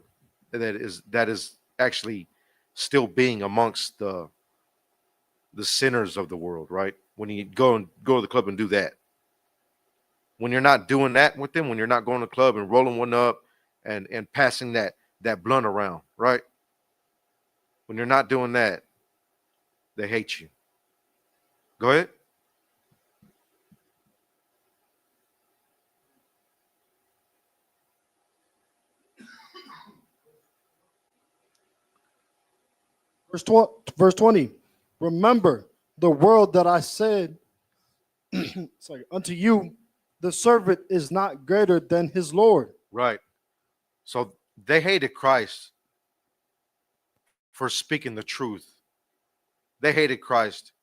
K: That is actually still being amongst the sinners of the world, right? When you go to the club and do that. When you're not doing that with them, when you're not going to the club and rolling one up and passing that blunt around, right? When you're not doing that, they hate you. Go ahead.
J: Verse 20. Remember the word that I said unto you, the servant is not greater than his Lord.
K: Right. So they hated Christ for speaking the truth. They hated Christ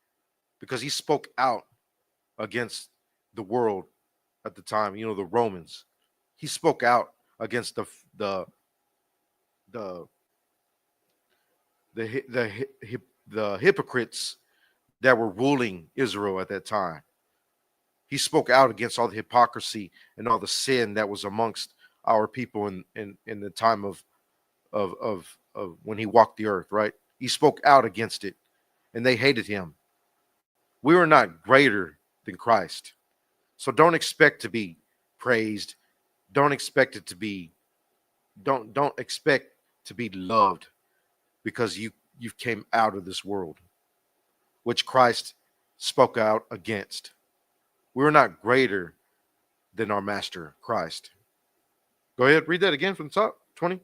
K: because he spoke out against the world at the time, the Romans. He spoke out against the hypocrites that were ruling Israel at that time. He spoke out against all the hypocrisy and all the sin that was amongst our people in the time of when he walked the earth, right? He spoke out against it, and they hated him. We were not greater than Christ. So don't expect to be praised. Don't expect it to be don't expect to be loved because you came out of this world, which Christ spoke out against. We're not greater than our master Christ. Go ahead, read that again from the top. 20.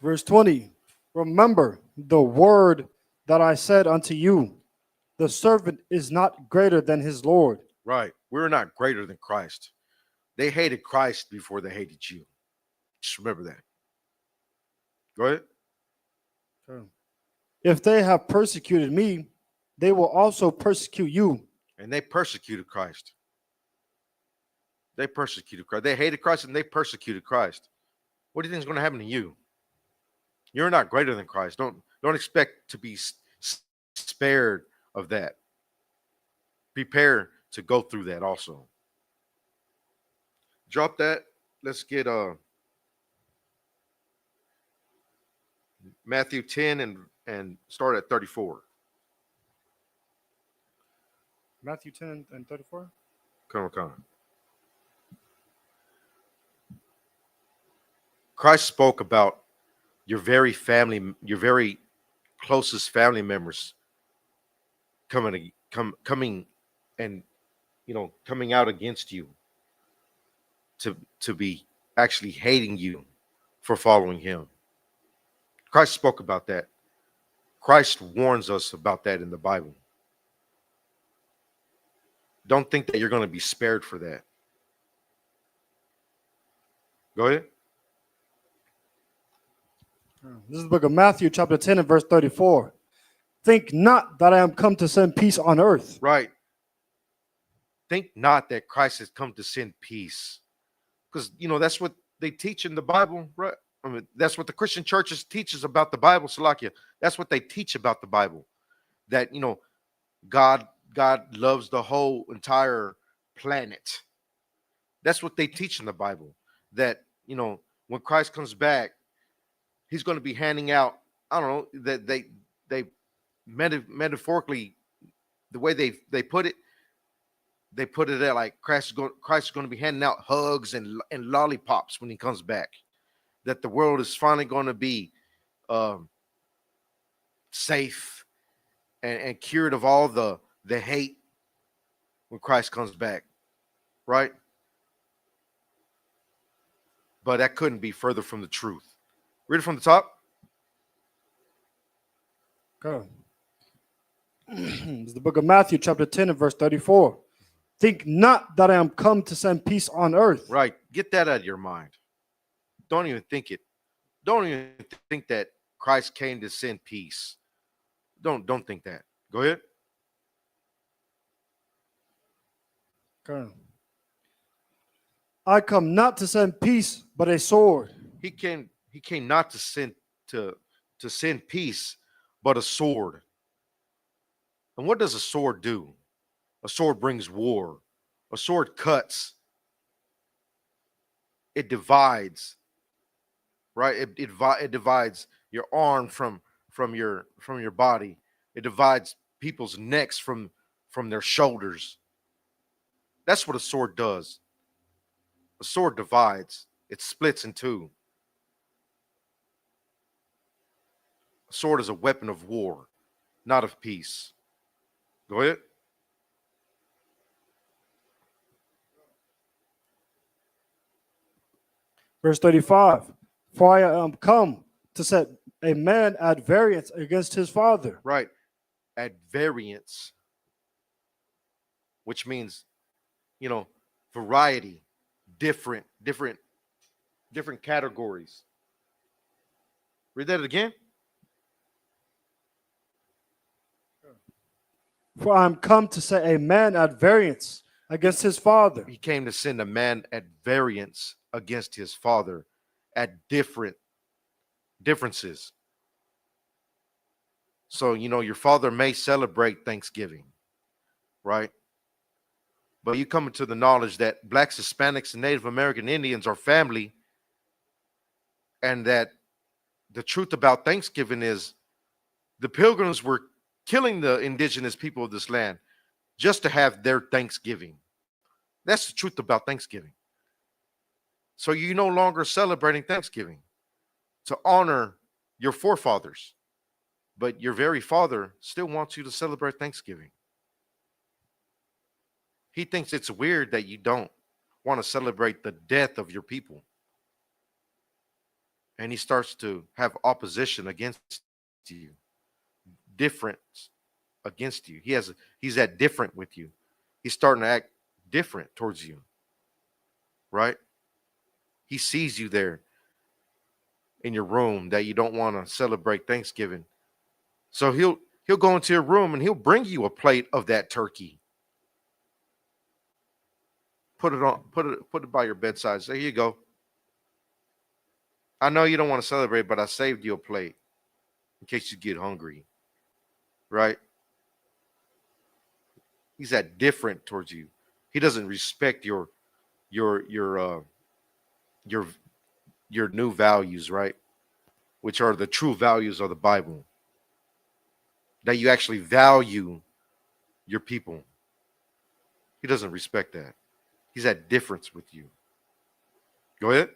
J: Verse 20. Remember the word that I said unto you, the servant is not greater than his Lord.
K: Right. We're not greater than Christ. They hated Christ before they hated you. Just remember that. Go ahead.
J: Okay. If they have persecuted me, they will also persecute you.
K: And they persecuted Christ. They persecuted Christ. They hated Christ and they persecuted Christ. What do you think is going to happen to you? You're not greater than Christ. Don't expect to be spared of that. Prepare to go through that also. Drop that. Let's get Matthew 10 and start at 34.
J: Matthew 10 and 34.
K: Come on. Christ spoke about your very closest family members coming and coming out against you to be actually hating you for following him. Christ spoke about that. Christ warns us about that in the Bible. Don't think that you're going to be spared for that. Go ahead.
J: This is the book of Matthew, chapter 10 and verse 34. Think not that I am come to send peace on earth.
K: Right. Think not that Christ has come to send peace. Because, that's what they teach in the Bible, right? I mean, that's what the Christian churches teaches about the Bible, Salakia. That's what they teach about the Bible. That, God loves the whole entire planet. That's what they teach in the Bible. That, when Christ comes back, he's going to be handing out, I don't know, that they metaphorically, the way they put it there like Christ is going to be handing out hugs and lollipops when he comes back. That the world is finally going to be safe and cured of all the hate when Christ comes back, right? But that couldn't be further from the truth. Read it from the top.
J: Go. It's the book of Matthew, chapter 10 and verse 34. Think not that I am come to send peace on earth.
K: Right. Get that out of your mind. Don't even think it. Don't even think that Christ came to send peace. Don't think that. Go ahead.
J: Okay. I come not to send peace, but a sword.
K: He came not to send peace, but a sword. And what does a sword do? A sword brings war. A sword cuts. It divides. Right? It divides your arm from your body. It divides people's necks from their shoulders. That's what a sword does. A sword divides. It splits in two. A sword is a weapon of war, not of peace. Go ahead.
J: Verse 35. For I am come to set a man at variance against his father.
K: Right. At variance, which means, variety, different categories. Read that again.
J: For I am come to set a man at variance against his father.
K: He came to send a man at variance against his father, at differences. So, your father may celebrate Thanksgiving, right? But you come into the knowledge that Blacks, Hispanics, and Native American Indians are family, and that the truth about Thanksgiving is the Pilgrims were killing the indigenous people of this land just to have their Thanksgiving. That's the truth about Thanksgiving. So you're no longer celebrating Thanksgiving to honor your forefathers, but your very father still wants you to celebrate Thanksgiving. He thinks it's weird that you don't want to celebrate the death of your people. And he starts to have opposition against you, difference against you. He's at different with you. He's starting to act different towards you, right? He sees you there. in your room that you don't want to celebrate Thanksgiving. So he'll go into your room and he'll bring you a plate of that turkey. Put it by your bedside. Say, here you go. I know you don't want to celebrate, but I saved you a plate in case you get hungry. Right? He's that different towards you. He doesn't respect your your your new values, right? Which are the true values of the Bible. That you actually value your people. He doesn't respect that. He's at difference with you. Go ahead.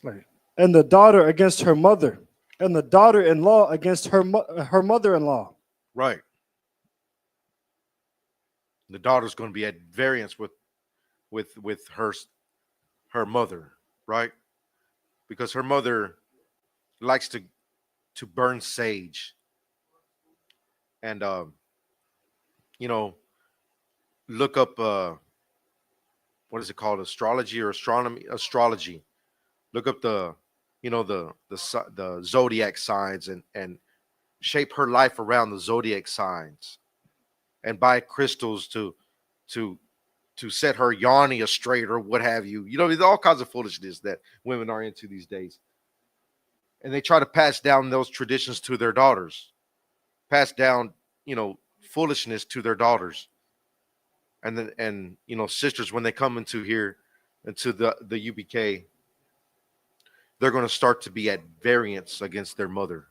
J: Like, and the daughter against her mother, and the daughter-in-law against her mother-in-law.
K: Right. The daughter's going to be at variance with her mother, right? Because her mother likes to burn sage and you know, look up what is it called, astrology or astrology. Look up the the zodiac signs and shape her life around the zodiac signs and buy crystals to to set her yawning straight or what have you. You know, there's all kinds of foolishness that women are into these days. And they try to pass down those traditions to their daughters, pass down, foolishness to their daughters. And then, sisters, when they come into here, into the UBK, they're going to start to be at variance against their mother.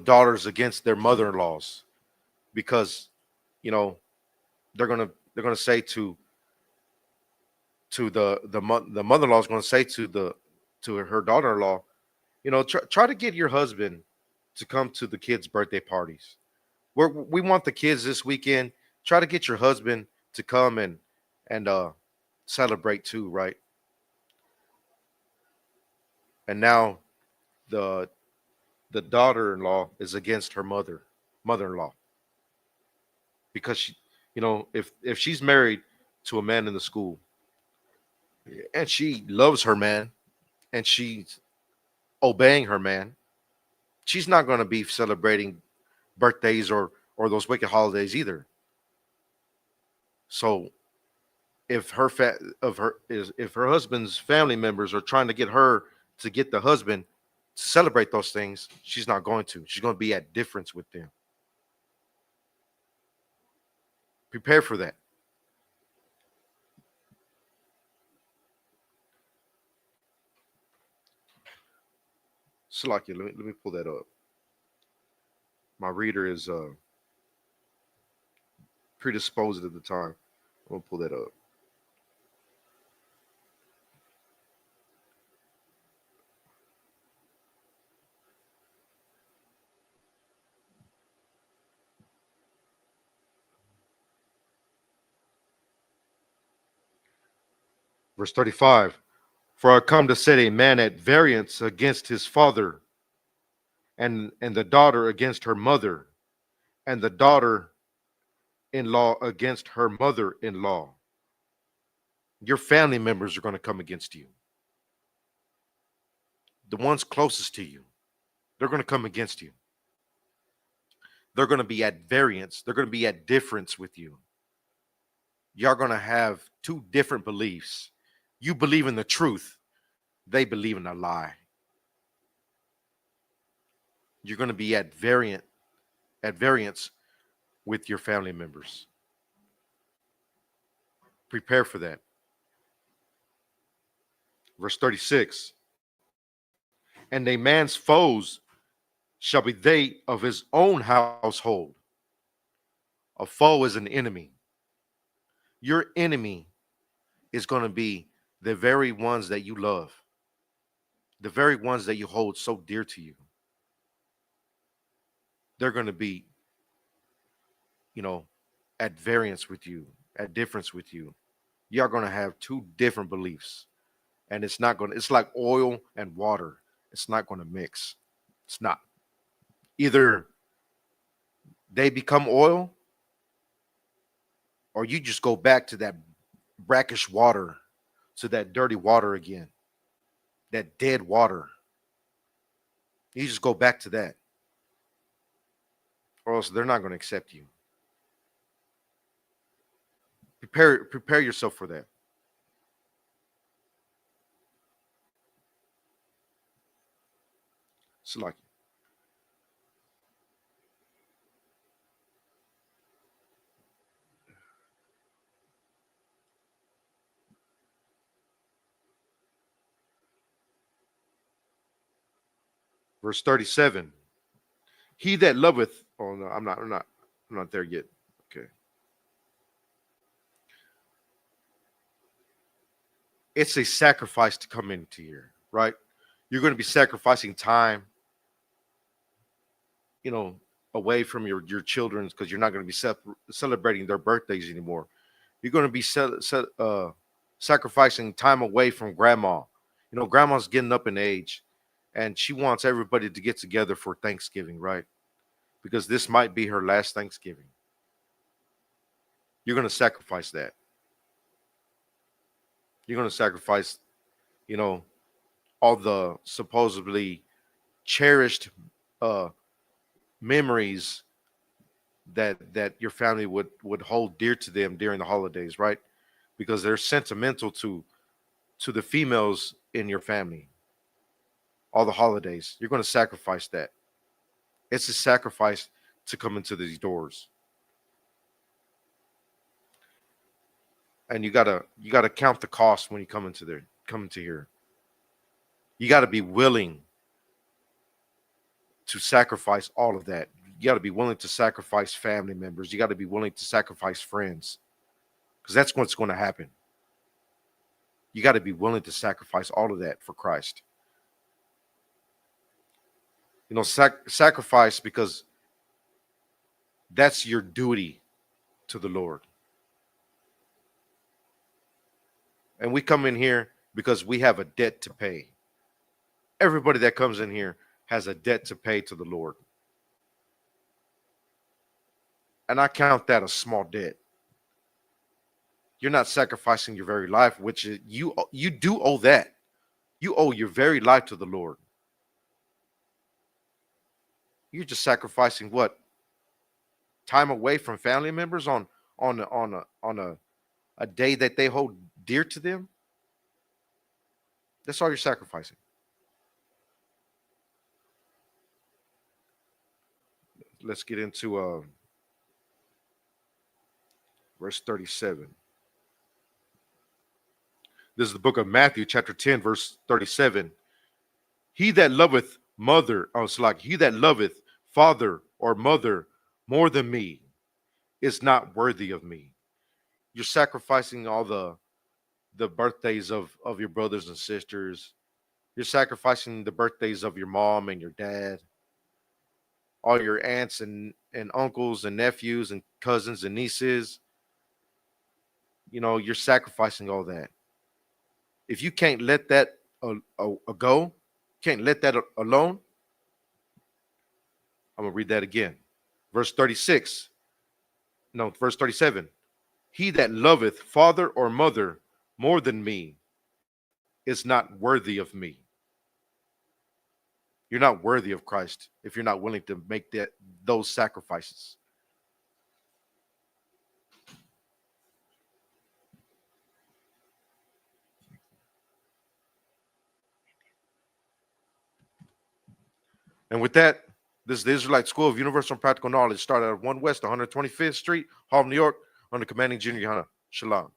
K: Daughters against their mother-in-laws, because, they're gonna say to the mother-in-law is going to say to her daughter-in-law, try to get your husband to come to the kids' birthday parties. We want the kids this weekend. Try to get your husband to come and celebrate too, right? And now the daughter-in-law is against her mother-in-law, because she, if she's married to a man in the school and she loves her man and she's obeying her man, she's not going to be celebrating birthdays or those wicked holidays either. So if if her husband's family members are trying to get her to get the husband to celebrate those things, she's not going to. She's going to be at difference with them. Prepare for that. Salakia, let me pull that up. My reader is predisposed at the time. I'm gonna pull that up. Verse 35. For I come to set a man at variance against his father, and the daughter against her mother, and the daughter-in-law against her mother-in-law. Your family members are going to come against you. The ones closest to you, they're going to come against you. They're going to be at variance. They're going to be at difference with you. Y'all going to have two different beliefs. You believe in the truth. They believe in a lie. You're going to be at variance with your family members. Prepare for that. Verse 36. And a man's foes shall be they of his own household. A foe is an enemy. Your enemy is going to be the very ones that you love, the very ones that you hold so dear to you. They're going to be, at variance with you, at difference with you. You're going to have two different beliefs. And it's like oil and water. It's not going to mix. It's not. Either they become oil, or you just go back to that brackish water, to that dirty water again, that dead water. You just go back to that, or else they're not going to accept you. Prepare yourself for that. It's like verse 37. He that loveth, oh no, I'm not there yet. Okay. It's a sacrifice to come into here, right? You're going to be sacrificing time, away from your children, because you're not going to be celebrating their birthdays anymore. You're going to be sacrificing time away from grandma. Grandma's getting up in age, and she wants everybody to get together for Thanksgiving, right? Because this might be her last Thanksgiving. You're going to sacrifice that. You're going to sacrifice, all the supposedly cherished memories that your family would hold dear to them during the holidays, right? Because they're sentimental to the females in your family. All the holidays, you're going to sacrifice that. It's a sacrifice to come into these doors. And you gotta count the cost when you come into here. You got to be willing to sacrifice all of that. You got to be willing to sacrifice family members. You got to be willing to sacrifice friends, because that's what's going to happen. You got to be willing to sacrifice all of that for Christ. Sacrifice, because that's your duty to the Lord. And we come in here because we have a debt to pay. Everybody that comes in here has a debt to pay to the Lord. And I count that a small debt. You're not sacrificing your very life, which is, you do owe that. You owe your very life to the Lord. You're just sacrificing what? Time away from family members on a day that they hold dear to them. That's all you're sacrificing. Let's get into verse 37. This is the book of Matthew, chapter 10, verse 37. He that loveth he that loveth father or mother more than me is not worthy of me. You're sacrificing all the birthdays of your brothers and sisters. You're sacrificing the birthdays of your mom and your dad, all your aunts and uncles and nephews and cousins and nieces. You're sacrificing all that. If you can't let that go, can't let that alone, I'm going to read that again. Verse 37. He that loveth father or mother more than me is not worthy of me. You're not worthy of Christ if you're not willing to make those sacrifices. And with that, this is the Israelite School of Universal and Practical Knowledge, started at 1 West 125th Street, Harlem, New York, under commanding Junior Yohana. Shalom.